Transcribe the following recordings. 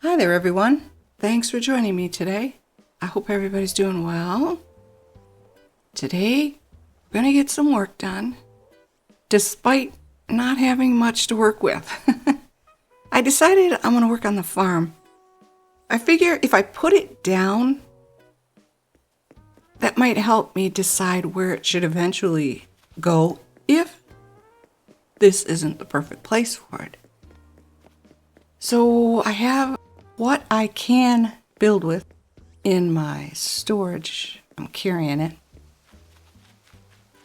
Hi there, everyone. Thanks for joining me today. I hope everybody's doing well. Today, we're going to get some work done, despite not having much to work with. I decided I'm going to work on the farm. I figure if I put it down, that might help me decide where it should eventually go if this isn't the perfect place for it. So I have what I can build with in my storage. I'm carrying it.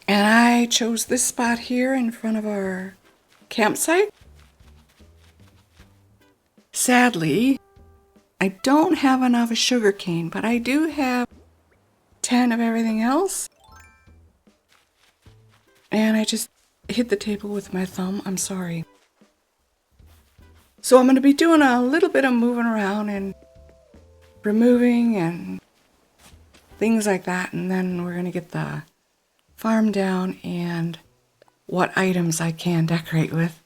And I chose this spot here in front of our campsite. Sadly, I don't have enough sugar cane, but I do have 10 of everything else. And I just hit the table with my thumb. I'm sorry. So I'm going to be doing a little bit of moving around and removing and things like that. And then we're going to get the farm down and what items I can decorate with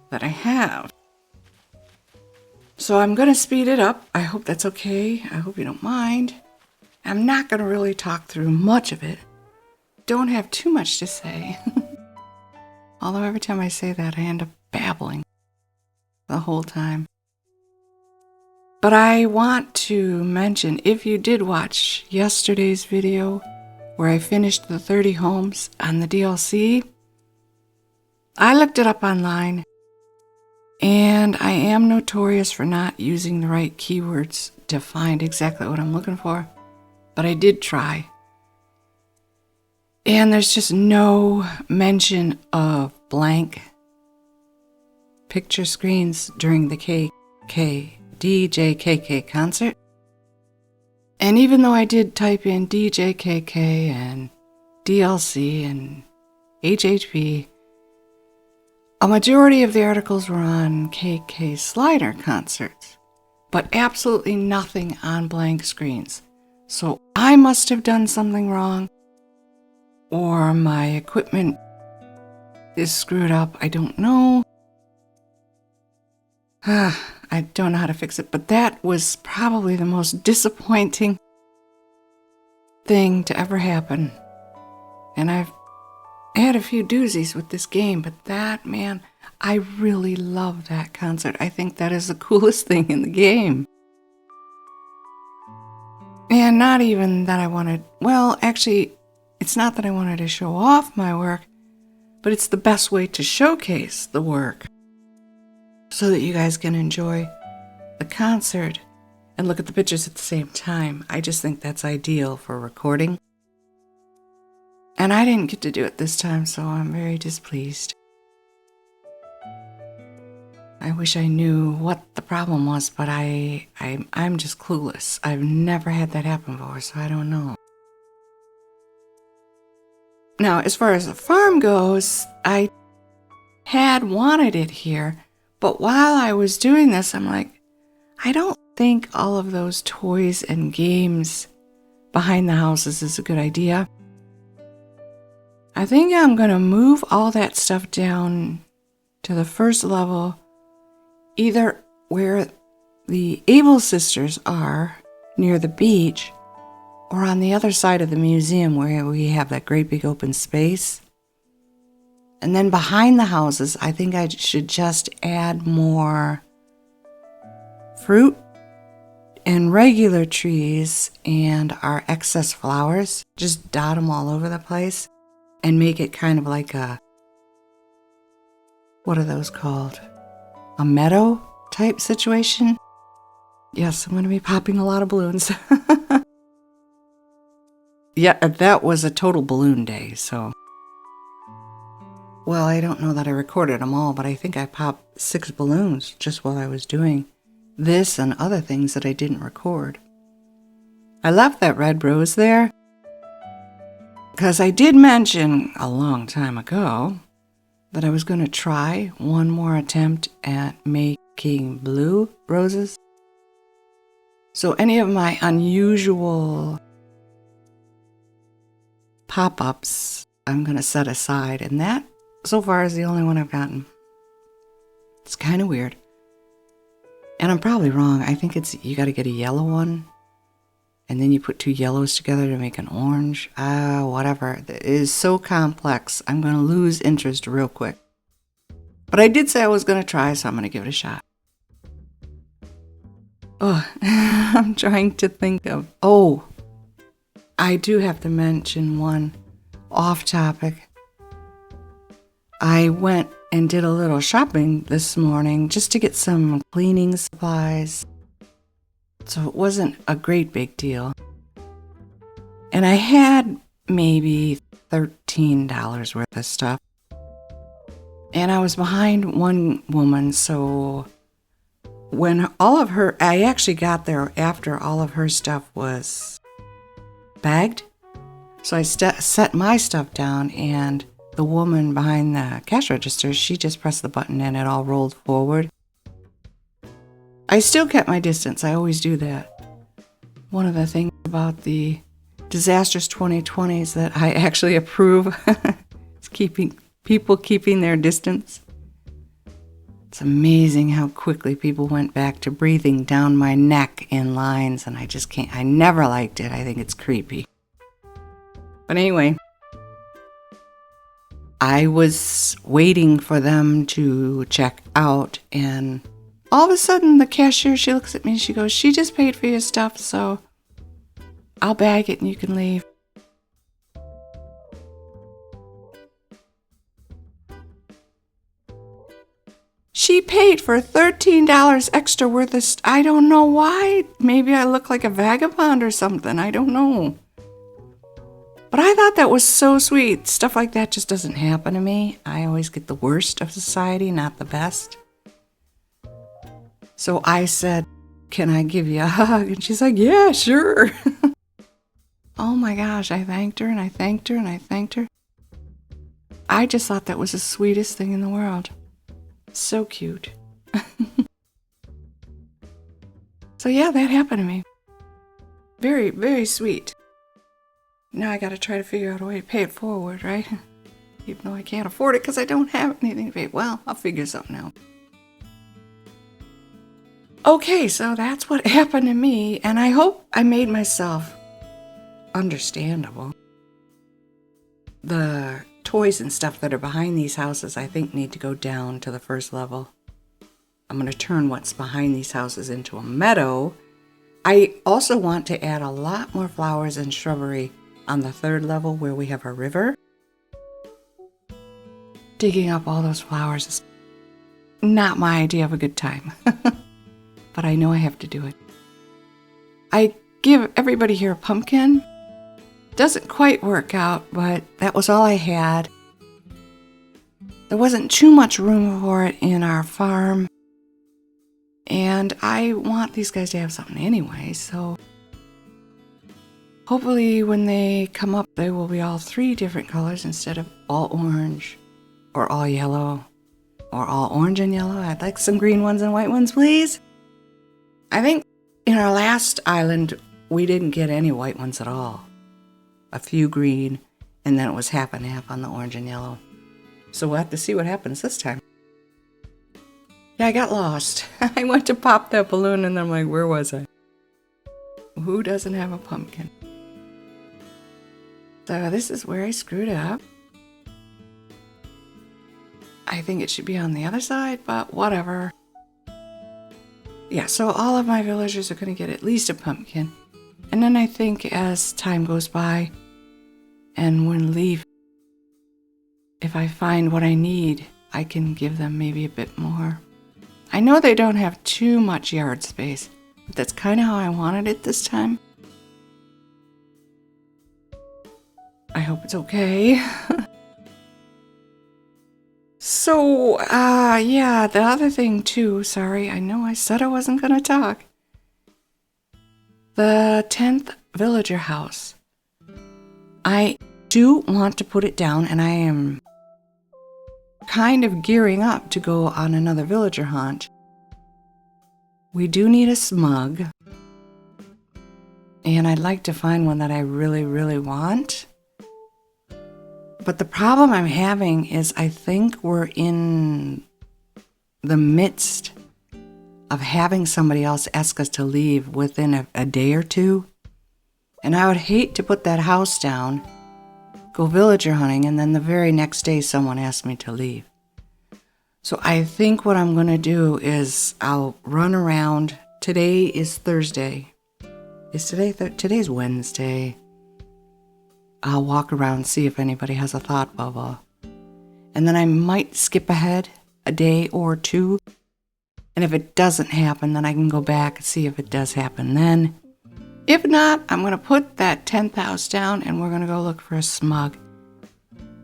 that I have. So I'm going to speed it up. I hope that's okay. I hope you don't mind. I'm not going to really talk through much of it. Don't have too much to say. Although every time I say that, I end up babbling the whole time. But I want to mention, if you did watch yesterday's video where I finished the 30 homes on the DLC, I looked it up online, and I am notorious for not using the right keywords to find exactly what I'm looking for, but I did try. And there's just no mention of blank picture screens during the DJ KK concert. And even though I did type in DJ KK and DLC and HHP, a majority of the articles were on KK Slider concerts, but absolutely nothing on blank screens. So I must have done something wrong, or my equipment is screwed up. I don't know. I don't know how to fix it, but that was probably the most disappointing thing to ever happen. And I've had a few doozies with this game, but that, man, I really love that concert. I think that is the coolest thing in the game. And not even that I wanted, well, actually, it's not that I wanted to show off my work, but it's the best way to showcase the work so that you guys can enjoy the concert and look at the pictures at the same time. I just think that's ideal for recording. And I didn't get to do it this time, so I'm very displeased. I wish I knew what the problem was, but I'm just clueless. I've never had that happen before, so I don't know. Now, as far as the farm goes, I had wanted it here, but while I was doing this, I'm like, I don't think all of those toys and games behind the houses is a good idea. I think I'm going to move all that stuff down to the first level, either where the Able sisters are, near the beach, or on the other side of the museum where we have that great big open space. And then behind the houses, I think I should just add more fruit and regular trees and our excess flowers. Just dot them all over the place and make it kind of like a, what are those called? A meadow type situation. Yes, I'm going to be popping a lot of balloons. Yeah, that was a total balloon day, so. Well, I don't know that I recorded them all, but I think I popped 6 balloons just while I was doing this and other things that I didn't record. I left that red rose there because I did mention a long time ago that I was going to try one more attempt at making blue roses. So any of my unusual pop-ups I'm going to set aside, and that so far is the only one I've gotten. It's kind of weird. And I'm probably wrong. I think you got to get a yellow one. And then you put 2 yellows together to make an orange. Whatever. It is so complex. I'm going to lose interest real quick. But I did say I was going to try, so I'm going to give it a shot. Oh, I'm trying to think of... Oh, I do have to mention one off topic. I went and did a little shopping this morning just to get some cleaning supplies. So it wasn't a great big deal. And I had maybe $13 worth of stuff. And I was behind one woman, so when I actually got there after all of her stuff was bagged. So I set my stuff down, and the woman behind the cash register, she just pressed the button and it all rolled forward. I still kept my distance. I always do that. One of the things about the disastrous 2020s that I actually approve is keeping their distance. It's amazing how quickly people went back to breathing down my neck in lines, and I never liked it. I think it's creepy. But anyway, I was waiting for them to check out, and all of a sudden the cashier, she looks at me and she goes, "She just paid for your stuff, so I'll bag it and you can leave." She paid for $13 extra worth of I don't know why. Maybe I look like a vagabond or something. I don't know. But I thought that was so sweet. Stuff like that just doesn't happen to me. I always get the worst of society, not the best. So I said, "Can I give you a hug?" And she's like, "Yeah, sure." Oh my gosh, I thanked her and I thanked her and I thanked her. I just thought that was the sweetest thing in the world. So cute. So yeah, that happened to me. Very, very sweet. Now I gotta try to figure out a way to pay it forward, right? Even though I can't afford it because I don't have anything to pay. Well, I'll figure something out. Okay, so that's what happened to me, and I hope I made myself understandable. The toys and stuff that are behind these houses, I think, need to go down to the first level. I'm going to turn what's behind these houses into a meadow. I also want to add a lot more flowers and shrubbery on the 3rd level where we have a river. Digging up all those flowers is not my idea of a good time. But I know I have to do it. I give everybody here a pumpkin. Doesn't quite work out, but that was all I had. There wasn't too much room for it in our farm. And I want these guys to have something anyway, so hopefully when they come up, they will be all 3 different colors instead of all orange or all yellow or all orange and yellow. I'd like some green ones and white ones, please. I think in our last island, we didn't get any white ones at all. A few green, and then it was half and half on the orange and yellow. So we'll have to see what happens this time. Yeah, I got lost. I went to pop that balloon, and then I'm like, where was I? Who doesn't have a pumpkin? So this is where I screwed up. I think it should be on the other side, but whatever. Yeah, so all of my villagers are going to get at least a pumpkin. And then I think as time goes by and when leaf, if I find what I need, I can give them maybe a bit more. I know they don't have too much yard space, but that's kind of how I wanted it this time. I hope it's okay. So, yeah, the other thing too, sorry, I know I said I wasn't going to talk. The 10th villager house. I do want to put it down, and I am kind of gearing up to go on another villager hunt. We do need a smug, and I'd like to find one that I really, really want. But the problem I'm having is I think we're in the midst of having somebody else ask us to leave within a day or two. And I would hate to put that house down, go villager hunting, and then the very next day someone asked me to leave. So I think what I'm going to do is I'll run around. Today is Thursday. Is today today's Wednesday. I'll walk around, see if anybody has a thought bubble. And then I might skip ahead a day or two. And if it doesn't happen, then I can go back and see if it does happen then. If not, I'm going to put that 10th house down and we're going to go look for a smug.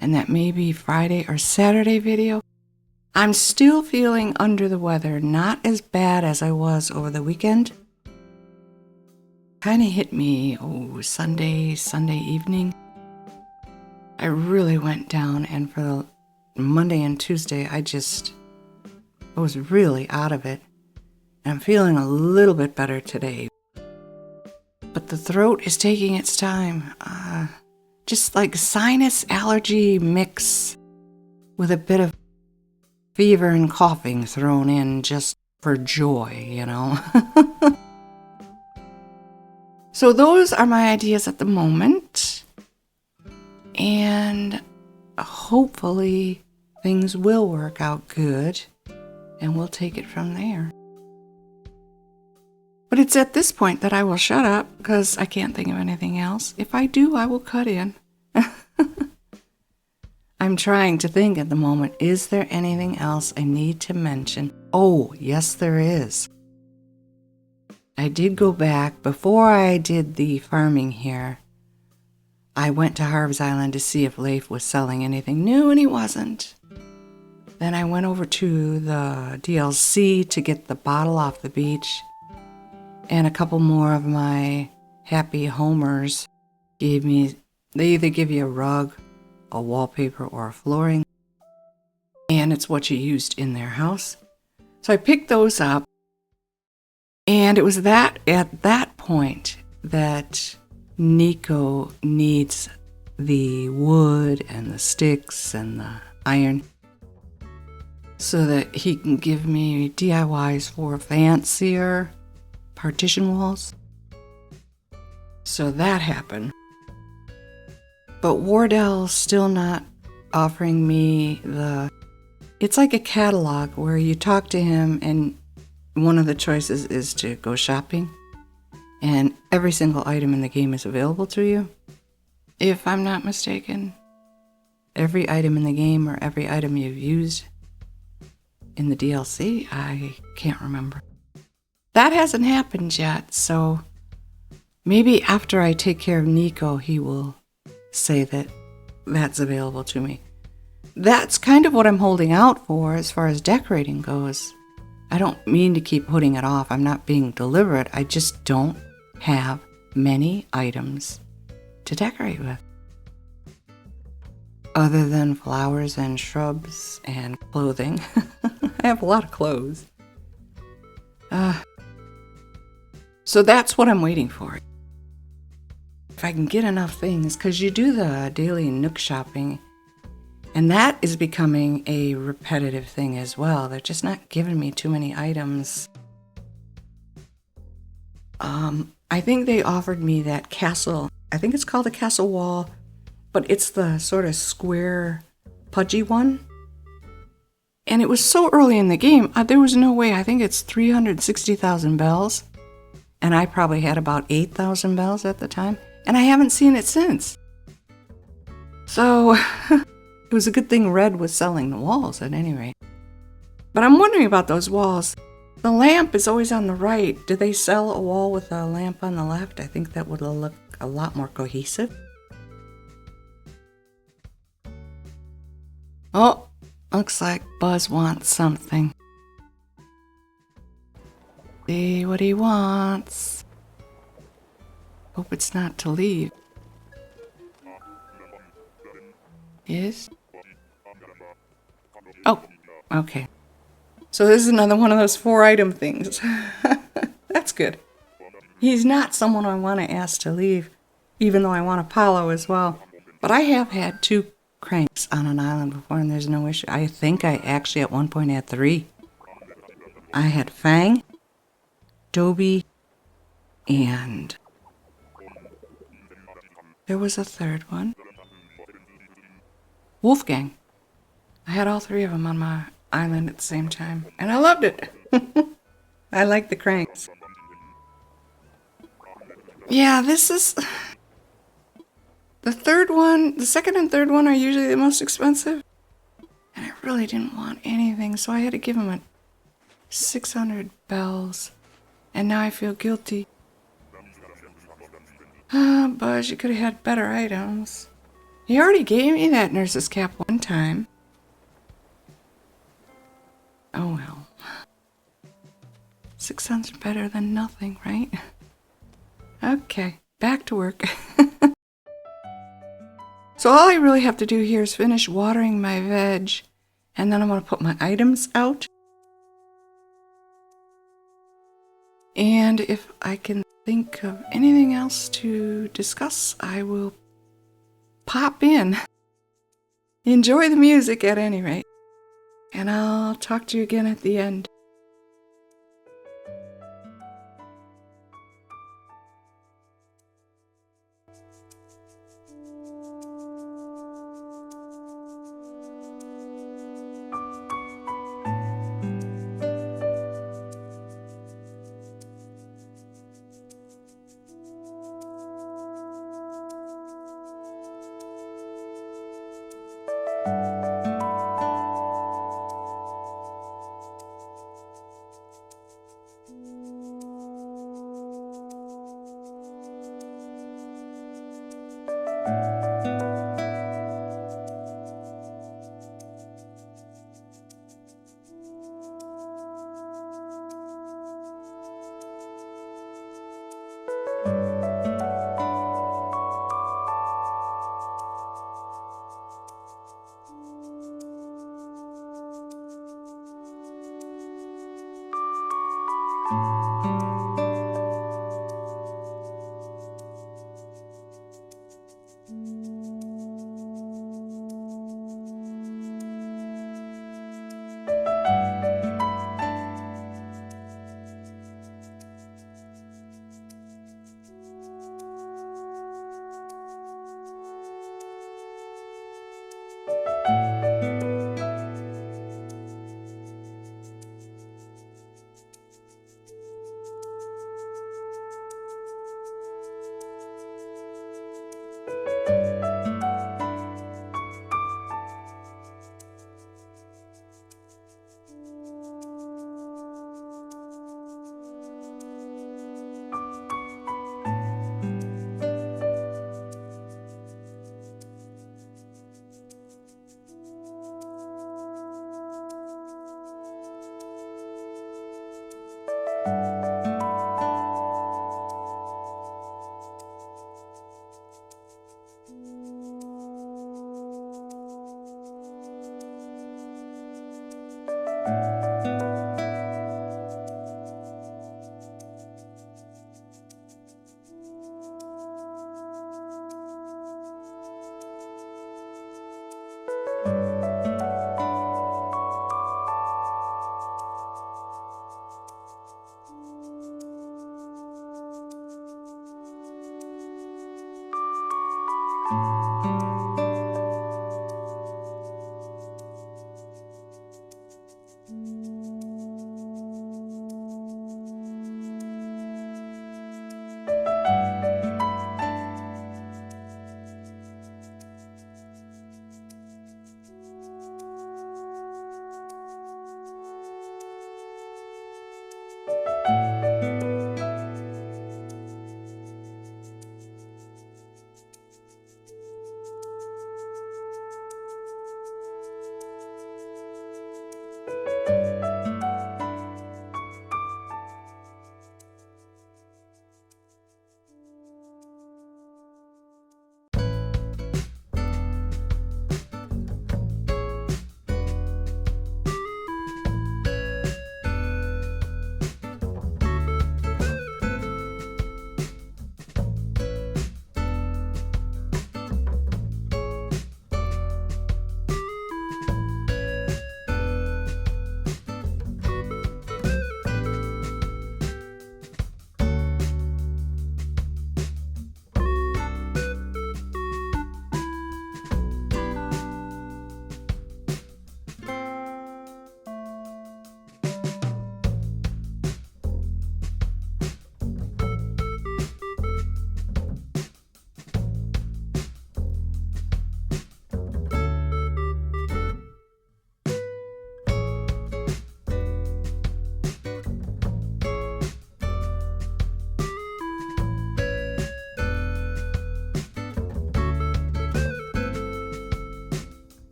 And that may be Friday or Saturday video. I'm still feeling under the weather, not as bad as I was over the weekend. Kind of hit me, Sunday evening. I really went down, and for the Monday and Tuesday, I was really out of it. And I'm feeling a little bit better today. But the throat is taking its time. Just like sinus allergy mix with a bit of fever and coughing thrown in just for joy, you know. So those are my ideas at the moment. And hopefully things will work out good and we'll take it from there. But it's at this point that I will shut up because I can't think of anything else. If I do, I will cut in. I'm trying to think at the moment, is there anything else I need to mention? Oh, yes, there is. I did go back, before I did the farming here, I went to Harv's Island to see if Leif was selling anything new, and he wasn't. Then I went over to the DLC to get the bottle off the beach, and a couple more of my happy homers gave me, they either give you a rug, a wallpaper, or a flooring, and it's what you used in their house. So I picked those up, and it was at that point that Nico needs the wood and the sticks and the iron so that he can give me DIYs for fancier partition walls. So that happened. But Wardell's still not offering me it's like a catalog where you talk to him and one of the choices is to go shopping and every single item in the game is available to you. If I'm not mistaken, every item in the game or every item you've used in the DLC, I can't remember. That hasn't happened yet, so maybe after I take care of Nico, he will say that that's available to me. That's kind of what I'm holding out for as far as decorating goes. I don't mean to keep putting it off. I'm not being deliberate. I just don't have many items to decorate with. Other than flowers and shrubs and clothing. I have a lot of clothes. So that's what I'm waiting for. If I can get enough things, because you do the daily Nook shopping, and that is becoming a repetitive thing as well. They're just not giving me too many items. I think they offered me that castle. I think it's called a castle wall, but it's the sort of square, pudgy one. And it was so early in the game, there was no way. I think it's 360,000 bells. And I probably had about 8,000 bells at the time. And I haven't seen it since. So it was a good thing Red was selling the walls at any rate. But I'm wondering about those walls. The lamp is always on the right. Do they sell a wall with a lamp on the left? I think that would look a lot more cohesive. Oh, looks like Buzz wants something. See what he wants. Hope it's not to leave. Yes? Oh, okay. So this is another one of those 4-item things. That's good. He's not someone I want to ask to leave, even though I want Apollo as well. But I have had 2 cranks on an island before, and there's no issue. I think I actually at one point had 3. I had Fang, Dobie, and there was a third one. Wolfgang. I had all three of them on my island at the same time, and I loved it. I like the cranks. Yeah, this is... The third one, the second and third one are usually the most expensive. And I really didn't want anything, so I had to give him a 600 bells. And now I feel guilty. But you could have had better items. He already gave me that nurse's cap one time. Oh well. 600 better than nothing, right? Okay, back to work. So all I really have to do here is finish watering my veg, and then I'm going to put my items out. And if I can think of anything else to discuss, I will pop in. Enjoy the music at any rate. And I'll talk to you again at the end.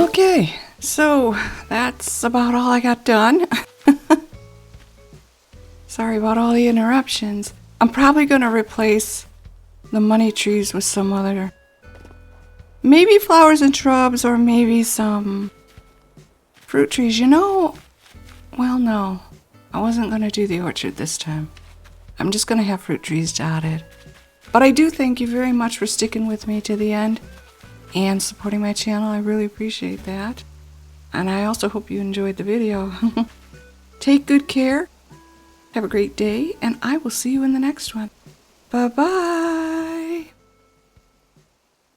Okay, so that's about all I got done. Sorry about all the interruptions. I'm probably going to replace the money trees with some other, maybe flowers and shrubs, or maybe some fruit trees. You know, well, no, I wasn't going to do the orchard this time. I'm just going to have fruit trees dotted. But I do thank you very much for sticking with me to the end and supporting my channel. I really appreciate that. And I also hope you enjoyed the video. Take good care. Have a great day, and I will see you in the next one. Bye-bye.